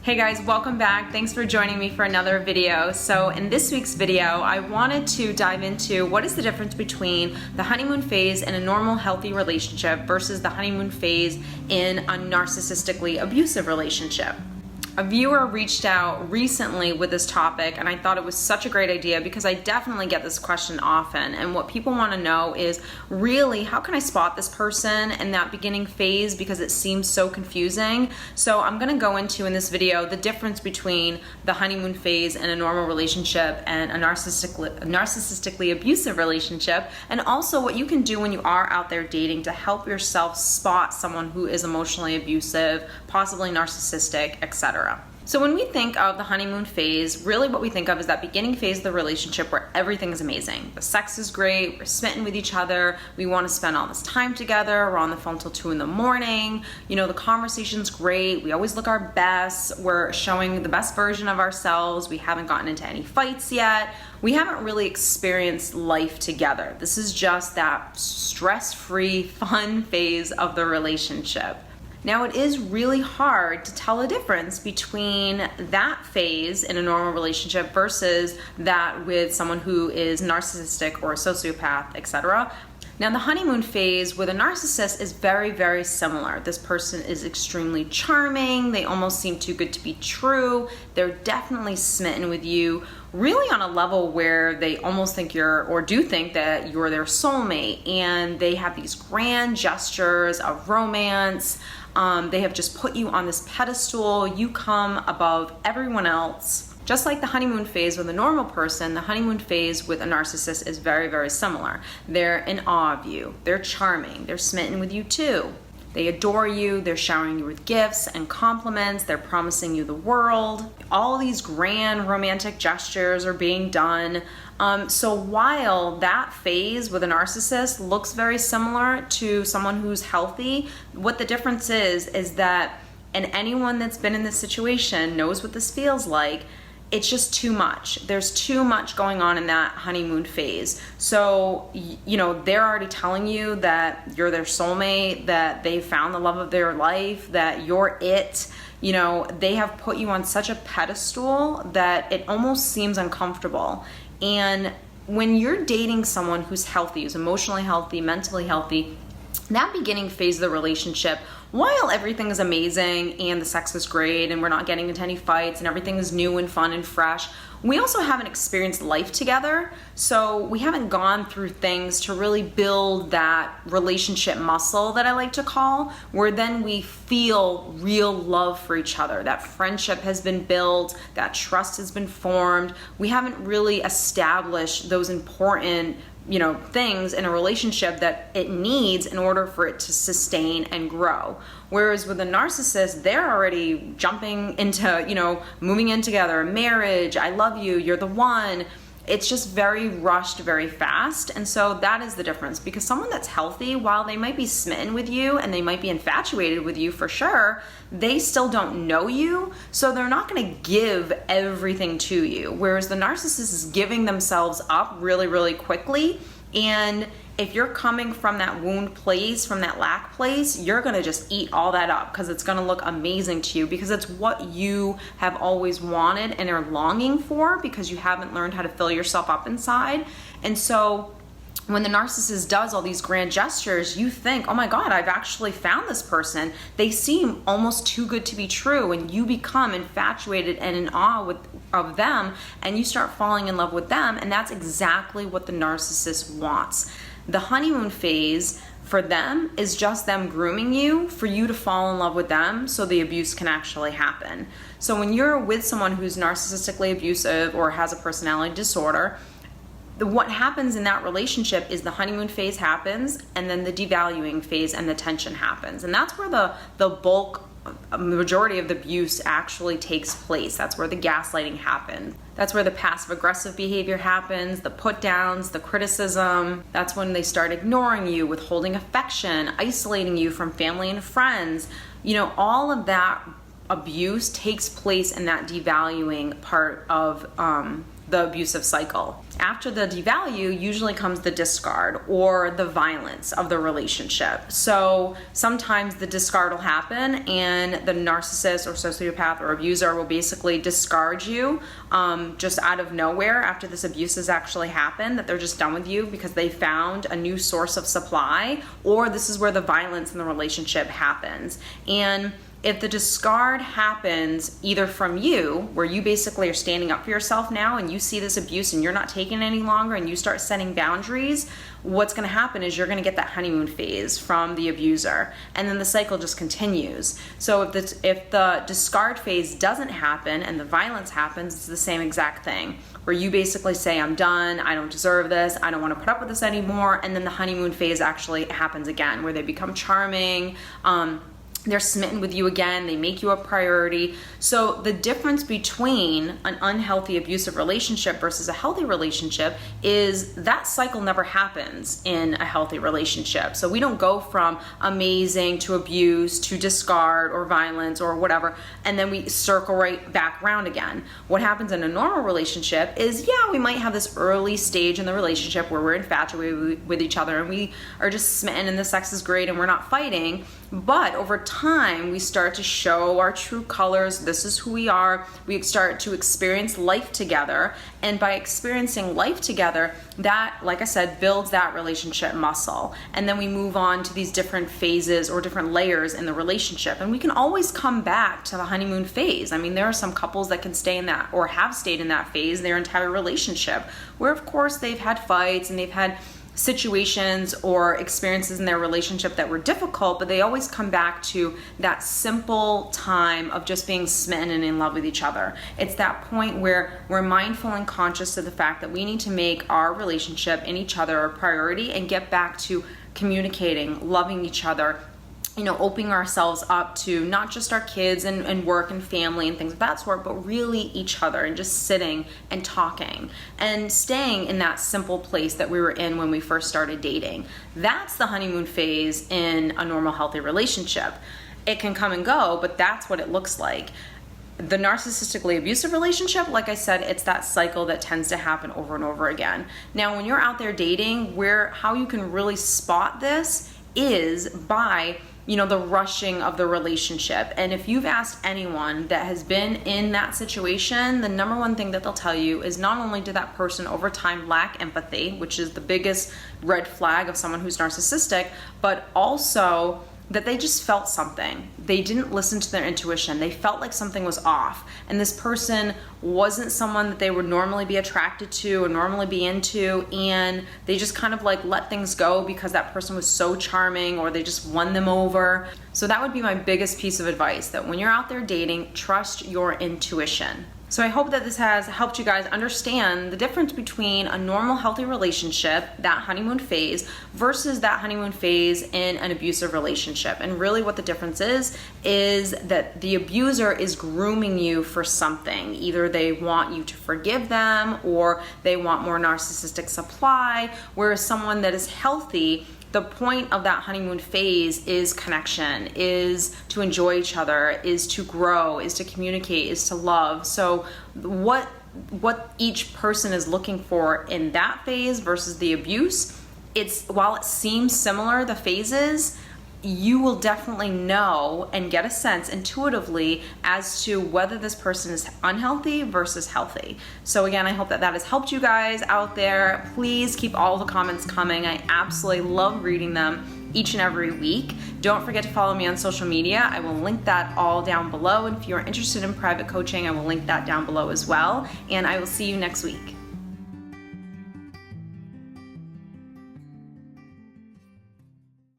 Hey guys, welcome back. Thanks for joining me for another video. So in this week's video, I wanted to dive into what is the difference between the honeymoon phase in a normal, healthy relationship versus the honeymoon phase in a narcissistically abusive relationship. A viewer reached out recently with this topic, and I thought it was such a great idea because I definitely get this question often. And what people want to know is really, how can I spot this person in that beginning phase because it seems so confusing? So I'm going to go into in this video the difference between the honeymoon phase in a normal relationship and a narcissistically abusive relationship, and also what you can do when you are out there dating to help yourself spot someone who is emotionally abusive, possibly narcissistic, etc. So when we think of the honeymoon phase, really what we think of is that beginning phase of the relationship where everything is amazing. The sex is great, we're smitten with each other, we want to spend all this time together, we're on the phone till 2 in the morning, the conversation's great, we always look our best, we're showing the best version of ourselves, we haven't gotten into any fights yet, we haven't really experienced life together. This is just that stress-free, fun phase of the relationship. Now, it is really hard to tell the difference between that phase in a normal relationship versus that with someone who is narcissistic or a sociopath, etc. Now, the honeymoon phase with a narcissist is very, very similar. This person is extremely charming. They almost seem too good to be true. They're definitely smitten with you, really on a level where they almost think do think that you're their soulmate. And they have these grand gestures of romance. They have just put you on this pedestal. You come above everyone else. Just like the honeymoon phase with a normal person, the honeymoon phase with a narcissist is very, very similar. They're in awe of you. They're charming. They're smitten with you too. They adore you. They're showering you with gifts and compliments. They're promising you the world. All these grand romantic gestures are being done. So while that phase with a narcissist looks very similar to someone who's healthy, what the difference is that, and anyone that's been in this situation knows what this feels like, it's just too much. There's too much going on in that honeymoon phase. So, they're already telling you that you're their soulmate, that they found the love of their life, that you're it. They have put you on such a pedestal that it almost seems uncomfortable. And when you're dating someone who's healthy, who's emotionally healthy, mentally healthy, that beginning phase of the relationship, while everything is amazing and the sex is great and we're not getting into any fights and everything is new and fun and fresh, we also haven't experienced life together. So we haven't gone through things to really build that relationship muscle that I like to call, where then we feel real love for each other. That friendship has been built, that trust has been formed. We haven't really established those important things in a relationship that it needs in order for it to sustain and grow. Whereas with a narcissist, they're already jumping into, moving in together, marriage, I love you, you're the one. It's just very rushed, very fast. And so that is the difference, because someone that's healthy, while they might be smitten with you and they might be infatuated with you for sure, they still don't know you. So they're not going to give everything to you. Whereas the narcissist is giving themselves up really, really quickly. And if you're coming from that wound place, from that lack place, you're going to just eat all that up because it's going to look amazing to you, because it's what you have always wanted and are longing for, because you haven't learned how to fill yourself up inside. And so when the narcissist does all these grand gestures, you think, oh my God, I've actually found this person. They seem almost too good to be true. And you become infatuated and in awe of them, and you start falling in love with them. And that's exactly what the narcissist wants. The honeymoon phase for them is just them grooming you for you to fall in love with them so the abuse can actually happen. So when you're with someone who's narcissistically abusive or has a personality disorder, what happens in that relationship is the honeymoon phase happens, and then the devaluing phase and the tension happens. And that's where the bulk, majority of the abuse actually takes place. That's where the gaslighting happens. That's where the passive aggressive behavior happens, the put downs, the criticism. That's when they start ignoring you, withholding affection, isolating you from family and friends. All of that abuse takes place in that devaluing part of the abusive cycle. After the devalue usually comes the discard or the violence of the relationship. So sometimes the discard will happen and the narcissist or sociopath or abuser will basically discard you just out of nowhere after this abuse has actually happened, that they're just done with you because they found a new source of supply, or this is where the violence in the relationship happens. And if the discard happens either from you, where you basically are standing up for yourself now and you see this abuse and you're not taking it any longer and you start setting boundaries, what's going to happen is you're going to get that honeymoon phase from the abuser, and then the cycle just continues. So if the discard phase doesn't happen and the violence happens, it's the same exact thing, where you basically say, I'm done, I don't deserve this, I don't want to put up with this anymore, and then the honeymoon phase actually happens again, where they become charming, they're smitten with you again, they make you a priority. So the difference between an unhealthy abusive relationship versus a healthy relationship is that cycle never happens in a healthy relationship. So we don't go from amazing to abuse to discard or violence or whatever, and then we circle right back around again. What happens in a normal relationship is, yeah, we might have this early stage in the relationship where we're infatuated with each other and we are just smitten and the sex is great and we're not fighting. But over time, we start to show our true colors. This is who we are. We start to experience life together. And by experiencing life together, that, like I said, builds that relationship muscle. And then we move on to these different phases or different layers in the relationship. And we can always come back to the honeymoon phase. I mean, there are some couples that can stay in that or have stayed in that phase their entire relationship, where of course they've had fights and they've had situations or experiences in their relationship that were difficult, but they always come back to that simple time of just being smitten and in love with each other. It's that point where we're mindful and conscious of the fact that we need to make our relationship and each other a priority and get back to communicating, loving each other, opening ourselves up to not just our kids and work and family and things of that sort, but really each other, and just sitting and talking and staying in that simple place that we were in when we first started dating. That's the honeymoon phase in a normal, healthy relationship. It can come and go, but that's what it looks like. The narcissistically abusive relationship, like I said, it's that cycle that tends to happen over and over again. Now, when you're out there dating, how you can really spot this is by the rushing of the relationship. And if you've asked anyone that has been in that situation, the number one thing that they'll tell you is not only did that person over time lack empathy, which is the biggest red flag of someone who's narcissistic, but also that they just felt something. They didn't listen to their intuition. They felt like something was off. And this person wasn't someone that they would normally be attracted to or normally be into. And they just kind of let things go because that person was so charming, or they just won them over. So that would be my biggest piece of advice, that when you're out there dating, trust your intuition. So I hope that this has helped you guys understand the difference between a normal, healthy relationship, that honeymoon phase, versus that honeymoon phase in an abusive relationship. And really what the difference is that the abuser is grooming you for something. Either they want you to forgive them, or they want more narcissistic supply, whereas someone that is healthy, the point of that honeymoon phase is connection, is to enjoy each other, is to grow, is to communicate, is to love. So what each person is looking for in that phase versus the abuse, while it seems similar, the phases, you will definitely know and get a sense intuitively as to whether this person is unhealthy versus healthy. So again, I hope that has helped you guys out there. Please keep all the comments coming. I absolutely love reading them each and every week. Don't forget to follow me on social media. I will link that all down below. And if you're interested in private coaching, I will link that down below as well. And I will see you next week.